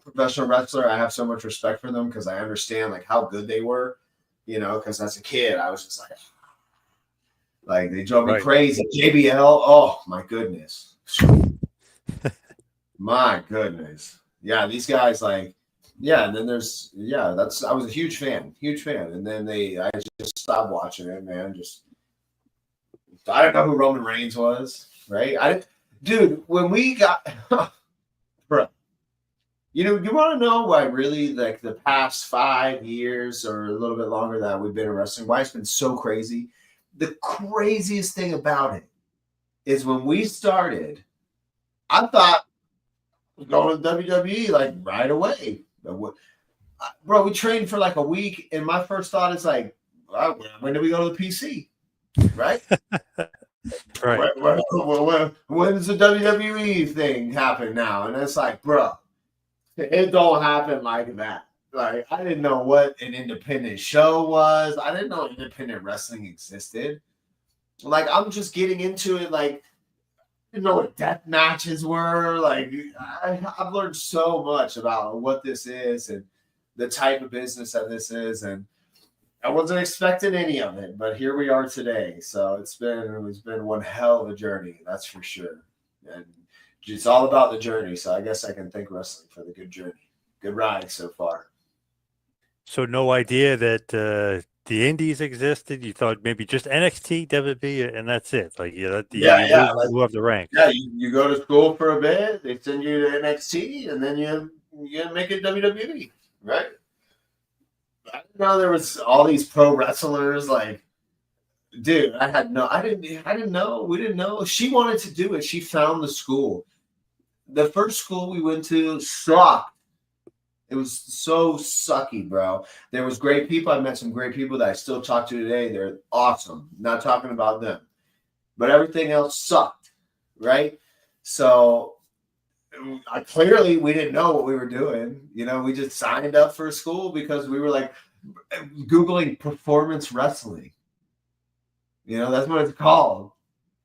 professional wrestler, I have so much respect for them because I understand like how good they were, because as a kid, I was just like they drove me crazy. JBL, oh my goodness. My goodness. Yeah, these guys and then I was a huge fan. And then I just stopped watching it, man. I don't know who Roman Reigns was, right? Dude, when we got, bro, you want to know why really like the past 5 years or a little bit longer that we've been in wrestling, why it's been so crazy? The craziest thing about it is when we started, I thought going to WWE like right away. Bro, we trained for like a week, and my first thought is like, when do we go to the PC? Right? Right. When does the WWE thing happen now? And it's like, bro, it don't happen like that. Like, I didn't know what an independent show was. I didn't know independent wrestling existed. Like, I'm just getting into it. Like, I didn't know what death matches were. Like, I've learned so much about what this is and the type of business that this is. And I wasn't expecting any of it, but here we are today. So it's been one hell of a journey, that's for sure. And it's all about the journey. So I guess I can thank wrestling for the good journey, good ride so far. So no idea that the Indies existed. You thought maybe just NXT, WWE, and that's it. Like you move up the ranks. Yeah, you go to school for a bit. They send you to NXT, and then you make it WWE, right? I didn't know there was all these pro wrestlers. Like, dude, I didn't know. We didn't know. She wanted to do it. She found the school. The first school we went to sucked. It was so sucky, bro. There was great people. I met some great people that I still talk to today. They're awesome. Not talking about them. But everything else sucked, right? So clearly we didn't know what we were doing. We just signed up for school because we were like Googling performance wrestling. That's what it's called.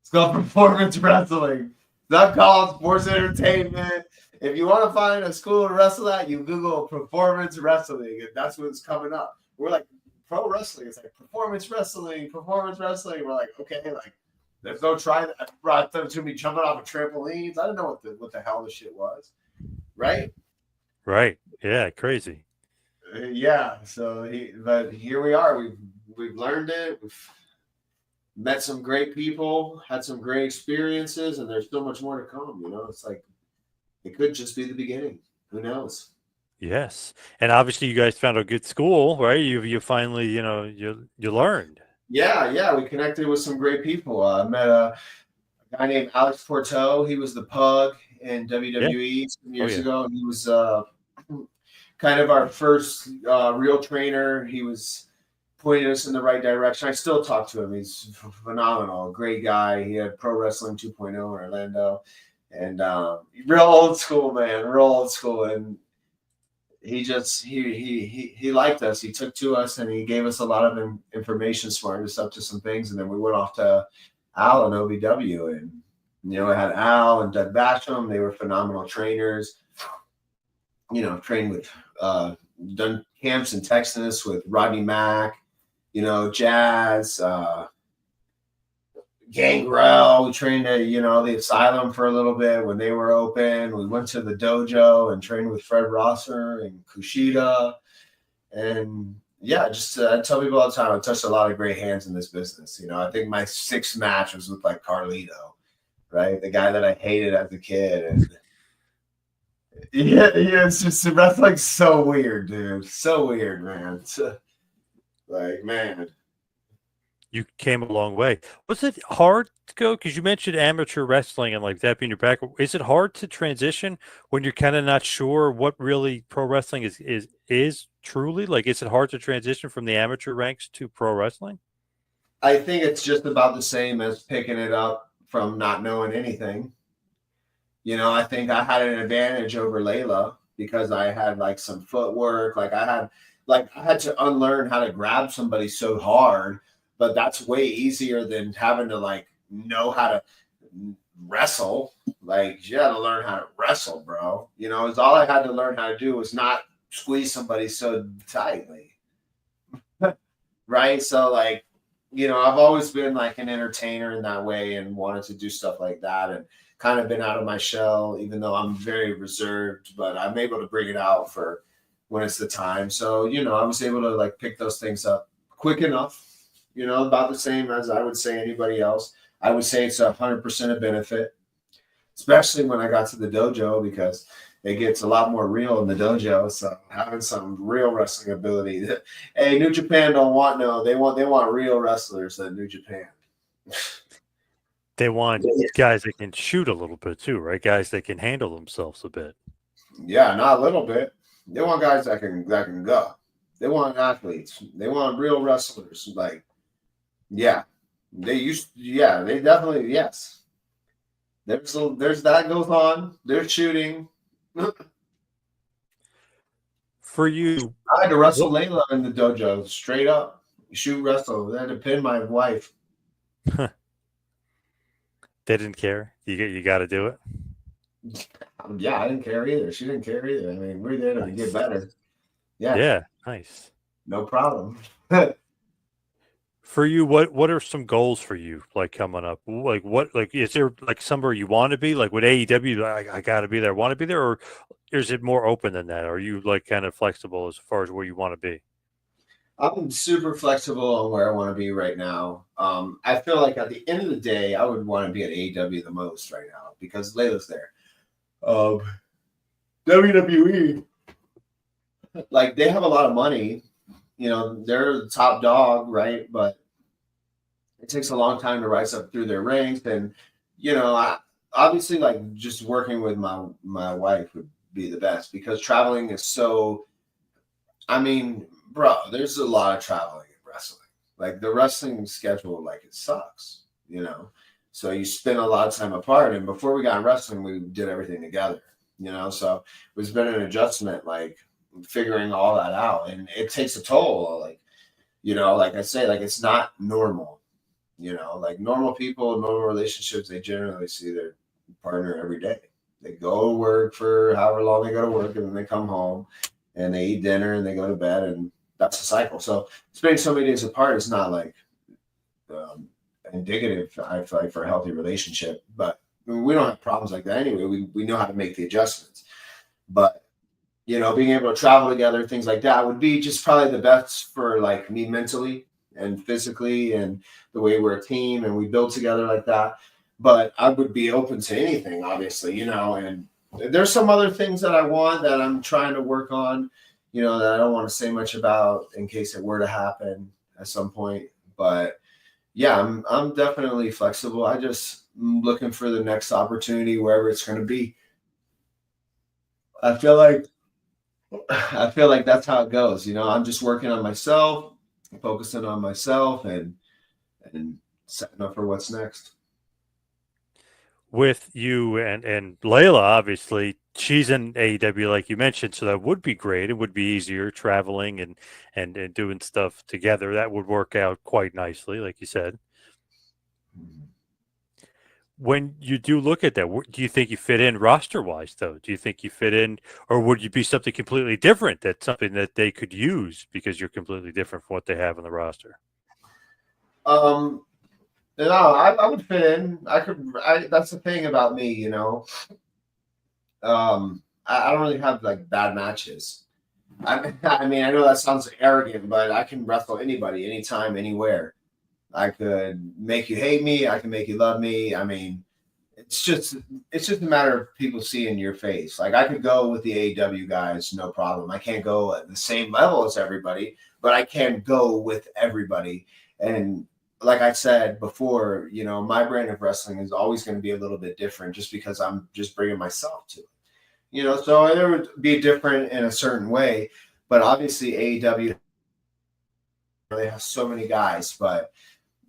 It's called performance wrestling. It's not called sports entertainment. If you want to find a school to wrestle at, you Google performance wrestling, and that's what's coming up. We're like, pro wrestling. It's like performance wrestling. We're like, okay, like, there's no try that. Brought them to me jumping off of trampolines. I didn't know what the hell this shit was, right? Right. Yeah. Crazy. Yeah. So, but here we are. We've learned it. We've met some great people, had some great experiences, and there's so much more to come. It's like it could just be the beginning. Who knows? Yes. And obviously, you guys found a good school, right? You finally, you learned. Yeah. We connected with some great people. I met a guy named Alex Porto. He was the Pug in WWE some years ago. And he was kind of our first real trainer. He was pointing us in the right direction. I still talk to him. He's phenomenal. Great guy. He had Pro Wrestling 2.0 in Orlando. And real old school, man. Real old school. And he liked us. He took to us and he gave us a lot of information, smartened us up to some things. And then we went off to Al and OVW. And, I had Al and Doug Basham. They were phenomenal trainers. Trained with, done camps in Texas with Rodney Mack, Jazz, Gangrel. We trained at, the Asylum for a little bit when they were open. We went to the dojo and trained with Fred Rosser and Kushida. And I tell people all the time, I touched a lot of great hands in this business. I think my 6th match was with like Carlito, right? The guy that I hated as a kid. And it's just wrestling's so weird, dude. So weird, man. Like, man. You came a long way. Was it hard to go? Because you mentioned amateur wrestling and like that being your back. Is it hard to transition when you're kind of not sure what really pro wrestling is truly? Like, is it hard to transition from the amateur ranks to pro wrestling? I think it's just about the same as picking it up from not knowing anything. I think I had an advantage over Layla because I had like some footwork. I had to unlearn how to grab somebody so hard, but that's way easier than having to like know how to wrestle. Like you had to learn how to wrestle, bro. It's all I had to learn how to do was not squeeze somebody so tightly. Right. So like, I've always been like an entertainer in that way and wanted to do stuff like that and kind of been out of my shell, even though I'm very reserved, but I'm able to bring it out for when it's the time. So, I was able to like pick those things up quick enough, about the same as I would say anybody else. I would say it's 100% a benefit, especially when I got to the dojo because it gets a lot more real in the dojo. So having some real wrestling ability. Hey, New Japan don't want they want real wrestlers at New Japan. They want guys that can shoot a little bit too, right? Guys that can handle themselves a bit. Yeah, not a little bit. They want guys that can go. They want athletes. They want real wrestlers. Like, yeah, they definitely, yes. There's that goes on. They're shooting. For you, I had to wrestle Layla in the dojo straight up. Shoot wrestle. I had to pin my wife. They didn't care. You got to do it. Yeah, I didn't care either. She didn't care either. I mean, we're there to get better. Yeah. Yeah, nice. No problem. For you, what are some goals for you like coming up? Like is there like somewhere you want to be? Like with AEW, I got to be there, want to be there, or is it more open than that? Are you like kind of flexible as far as where you want to be? I'm super flexible on where I want to be right now. I feel like at the end of the day, I would want to be at AEW the most right now because Layla's there. WWE, like they have a lot of money. They're the top dog, right? But it takes a long time to rise up through their ranks. And, I obviously like just working with my wife would be the best because traveling is so, I mean, bro, there's a lot of traveling in wrestling. Like the wrestling schedule, like it sucks, So you spend a lot of time apart. And before we got in wrestling, we did everything together, So it's been an adjustment, like figuring all that out. And it takes a toll. Like, like I say, like it's not normal, like normal people, normal relationships, they generally see their partner every day. They go to work for however long they go to work and then they come home and they eat dinner and they go to bed and that's the cycle. So spending so many days apart is not like indicative, I feel like, for a healthy relationship. But we don't have problems like that anyway. We know how to make the adjustments. But being able to travel together, things like that would be just probably the best for like me mentally and physically and the way we're a team and we build together like that. But I would be open to anything, obviously, and there's some other things that I want that I'm trying to work on, that I don't want to say much about in case it were to happen at some point. But yeah, I'm definitely flexible. I'm looking for the next opportunity wherever it's going to be. I feel like that's how it goes. I'm just working on myself, focusing on myself and setting up for what's next. With you and Layla, obviously, she's in AEW like you mentioned, so that would be great. It would be easier traveling and doing stuff together. That would work out quite nicely, like you said. When you do look at that, do you think you fit in roster-wise, though? Do you think you fit in, or would you be something completely different? That's something that they could use because you're completely different from what they have on the roster. No, I would fit in. That's the thing about me, I don't really have like bad matches. I mean, I know that sounds arrogant, but I can wrestle anybody, anytime, anywhere. I could make you hate me. I can make you love me. I mean, it's just a matter of people seeing your face. Like I could go with the AEW guys, no problem. I can't go at the same level as everybody, but I can't go with everybody. And like I said before, you know, my brand of wrestling is always going to be a little bit different just because I'm just bringing myself to it. You know, so it would be different in a certain way, but obviously AEW, they have so many guys, but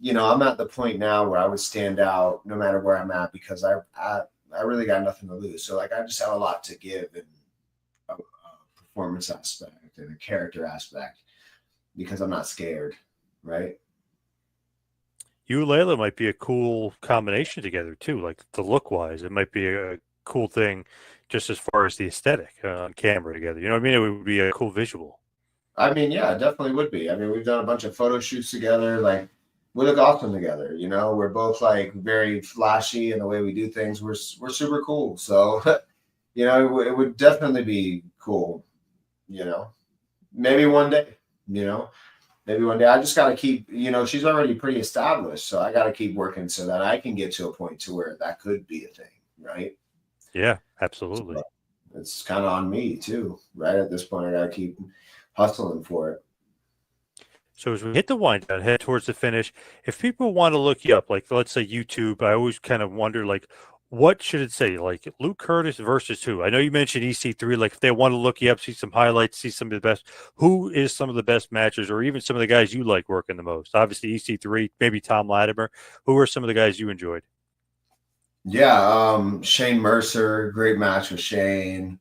you know, I'm at the point now where I would stand out no matter where I'm at because I really got nothing to lose. So like I just have a lot to give in a performance aspect and a character aspect because I'm not scared, right? You and Layla might be a cool combination together too, like the look wise. It might be a cool thing just as far as the aesthetic on camera together. You know what I mean? It would be a cool visual. I mean, yeah, it definitely would be. I mean, we've done a bunch of photo shoots together. Like, we look awesome together. You know, we're both like very flashy in the way we do things. We're super cool. So, you know, it would definitely be cool. You know, maybe one day. You know, maybe one day. I just got to keep. You know, she's already pretty established, so I got to keep working so that I can get to a point to where that could be a thing, right? Yeah, absolutely. So it's kind of on me too, right? At this point, I got to keep hustling for it. So as we hit the wind down, head towards the finish, if people want to look you up, like let's say YouTube, I always kind of wonder, like, what should it say? Like Luke Kurtis versus who? I know you mentioned EC3. Like if they want to look you up, see some highlights, see some of the best, who is some of the best matches, or even some of the guys you like working the most? Obviously EC3, maybe Tom Latimer. Who are some of the guys you enjoyed? Yeah, Shane Mercer, great match with Shane.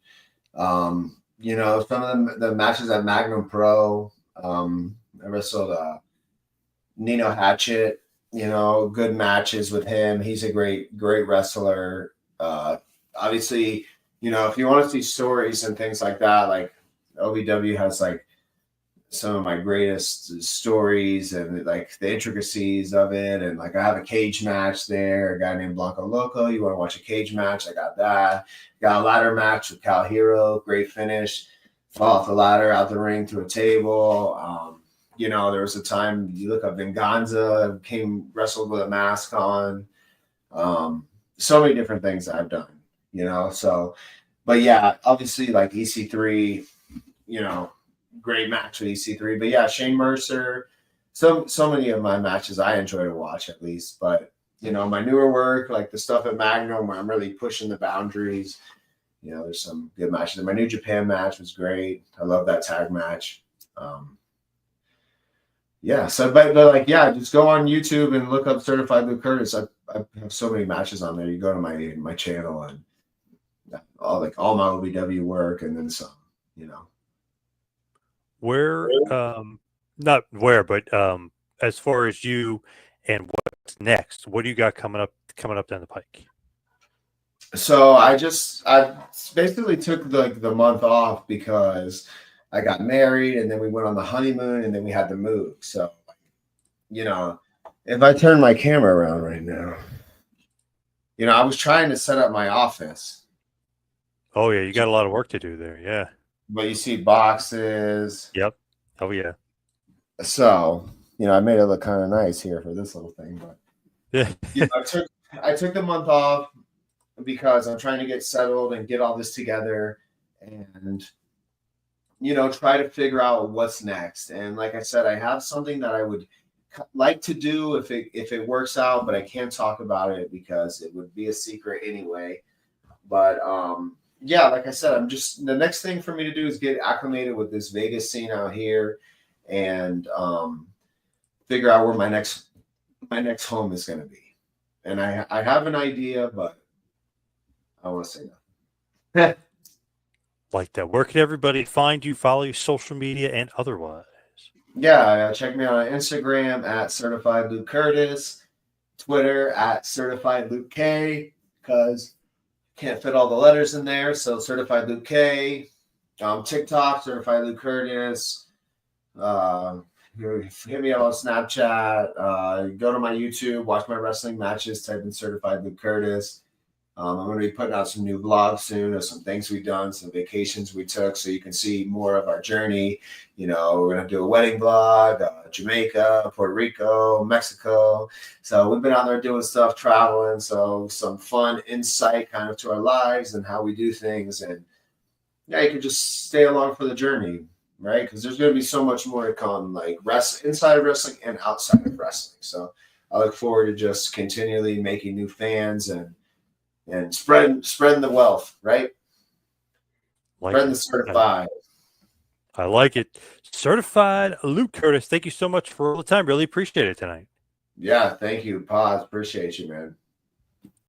You know, some of the matches at Magnum Pro. I wrestled Nino Hatchet, you know, good matches with him. He's a great wrestler. Obviously, you know, if you want to see stories and things like that, like OVW has like some of my greatest stories and like the intricacies of it. And like I have a cage match there, a guy named Blanco Loco. You want to watch a cage match? I got that. Got a ladder match with Cal Hero, great finish. Fall off the ladder, out the ring to a table. You know, there was a time you look up Venganza, wrestled with a mask on. So many different things that I've done, you know. So, but yeah, obviously like EC3, you know, great match with EC3. But yeah, Shane Mercer, so many of my matches I enjoy to watch at least. But you know, my newer work, like the stuff at Magnum where I'm really pushing the boundaries. You know, there's some good matches. And my New Japan match was great. I love that tag match. Yeah, so but like yeah, just go on YouTube and look up Certified Luke Kurtis. I have so many matches on there. You go to my channel and all my OVW work and then some, you know. Where, not where, but as far as you and what's next, what do you got coming up down the pike? So I basically took the month off because I got married and then we went on the honeymoon and then we had to move. So, you know, if I turn my camera around right now, you know, I was trying to set up my office. Oh yeah, you got a lot of work to do there. Yeah. But you see boxes. Yep. Oh yeah. So, you know, I made it look kind of nice here for this little thing, but yeah, you know, I took the month off because I'm trying to get settled and get all this together and you know, try to figure out what's next. And like I said, I have something that I would like to do if it works out, but I can't talk about it because it would be a secret anyway. But yeah, like I said, the next thing for me to do is get acclimated with this Vegas scene out here and figure out where my next home is going to be. And I have an idea, but I want to say nothing. like that. Where can everybody find you, follow you, social media, and otherwise? Yeah, check me out on Instagram at Certified Luke Kurtis, Twitter at Certified Luke K, because can't fit all the letters in there. So Certified Luke K, TikTok, Certified Luke Kurtis. Hit me up on Snapchat. Go to my YouTube, watch my wrestling matches, type in Certified Luke Kurtis. I'm going to be putting out some new vlogs soon of some things we've done, some vacations we took, so you can see more of our journey. You know, we're going to do a wedding vlog, Jamaica, Puerto Rico, Mexico. So we've been out there doing stuff, traveling. So some fun insight kind of to our lives and how we do things. And yeah, you can just stay along for the journey. right? Because there's going to be so much more to come, like inside of wrestling and outside of wrestling. So I look forward to just continually making new fans and spreading the wealth, right? Spreading the certified. I like it. Certified Luke Kurtis, thank you so much for all the time. Really appreciate it tonight. Yeah, thank you, Poz. Appreciate you, man.